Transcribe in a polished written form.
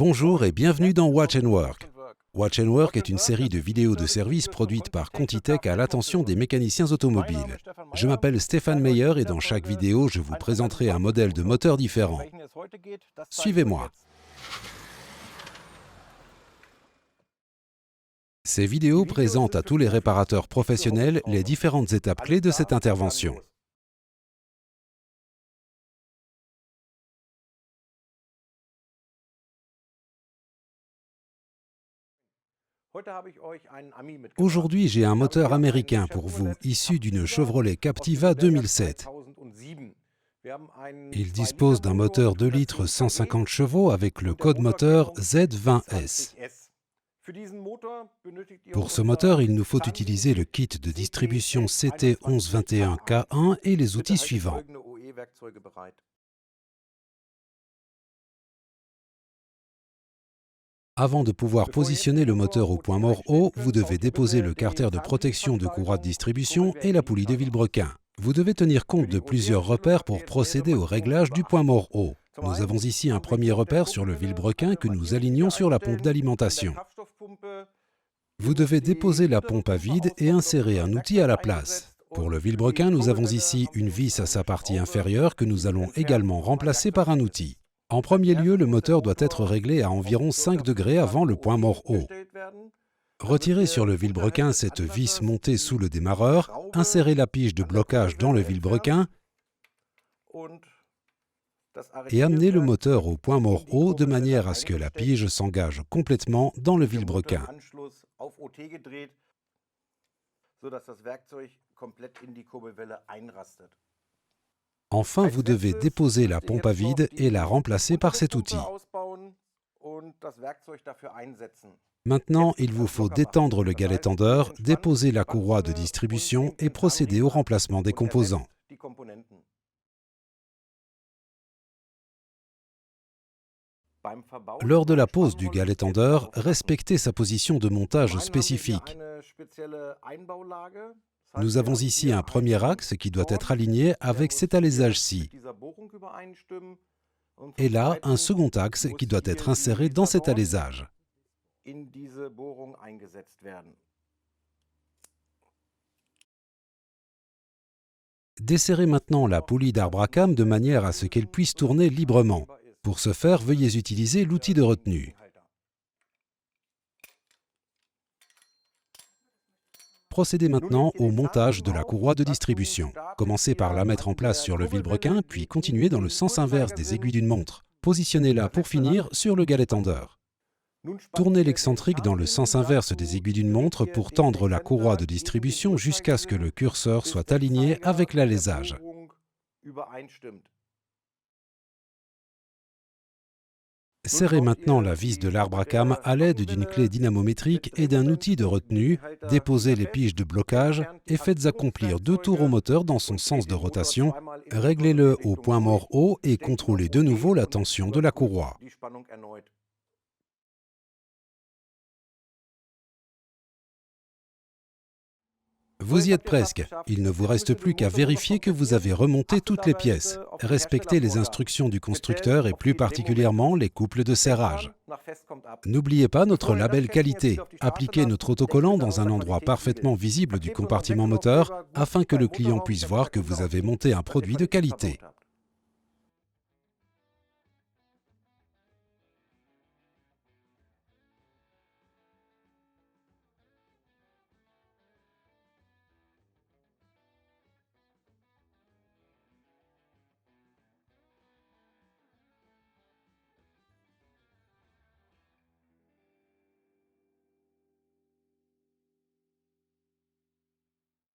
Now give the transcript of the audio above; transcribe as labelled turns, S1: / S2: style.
S1: Bonjour et bienvenue dans Watch and Work. Watch and Work est une série de vidéos de service produite par Contitech à l'attention des mécaniciens automobiles. Je m'appelle Stéphane Meyer et dans chaque vidéo, je vous présenterai un modèle de moteur différent. Suivez-moi. Ces vidéos présentent à tous les réparateurs professionnels les différentes étapes clés de cette intervention. Aujourd'hui, j'ai un moteur américain pour vous, issu d'une Chevrolet Captiva 2007. Il dispose d'un moteur 2 litres 150 chevaux avec le code moteur Z20S. Pour ce moteur, il nous faut utiliser le kit de distribution CT1121K1 et les outils suivants. Avant de pouvoir positionner le moteur au point mort haut, vous devez déposer le carter de protection de courroie de distribution et la poulie de vilebrequin. Vous devez tenir compte de plusieurs repères pour procéder au réglage du point mort haut. Nous avons ici un premier repère sur le vilebrequin que nous alignons sur la pompe d'alimentation. Vous devez déposer la pompe à vide et insérer un outil à la place. Pour le vilebrequin, nous avons ici une vis à sa partie inférieure que nous allons également remplacer par un outil. En premier lieu, le moteur doit être réglé à environ 5 degrés avant le point mort haut. Retirez sur le vilebrequin cette vis montée sous le démarreur, insérez la pige de blocage dans le vilebrequin et amenez le moteur au point mort haut de manière à ce que la pige s'engage complètement dans le vilebrequin. Enfin, vous devez déposer la pompe à vide et la remplacer par cet outil. Maintenant, il vous faut détendre le galet tendeur, déposer la courroie de distribution et procéder au remplacement des composants. Lors de la pose du galet tendeur, respectez sa position de montage spécifique. Nous avons ici un premier axe qui doit être aligné avec cet alésage-ci. Et là, un second axe qui doit être inséré dans cet alésage. Desserrez maintenant la poulie d'arbre à cames de manière à ce qu'elle puisse tourner librement. Pour ce faire, veuillez utiliser l'outil de retenue. Procédez maintenant au montage de la courroie de distribution. Commencez par la mettre en place sur le vilebrequin, puis continuez dans le sens inverse des aiguilles d'une montre. Positionnez-la pour finir sur le galet tendeur. Tournez l'excentrique dans le sens inverse des aiguilles d'une montre pour tendre la courroie de distribution jusqu'à ce que le curseur soit aligné avec l'alésage. Serrez maintenant la vis de l'arbre à cames à l'aide d'une clé dynamométrique et d'un outil de retenue, déposez les piges de blocage et faites accomplir 2 tours au moteur dans son sens de rotation, réglez-le au point mort haut et contrôlez de nouveau la tension de la courroie. Vous y êtes presque. Il ne vous reste plus qu'à vérifier que vous avez remonté toutes les pièces. Respectez les instructions du constructeur et plus particulièrement les couples de serrage. N'oubliez pas notre label qualité. Appliquez notre autocollant dans un endroit parfaitement visible du compartiment moteur afin que le client puisse voir que vous avez monté un produit de qualité.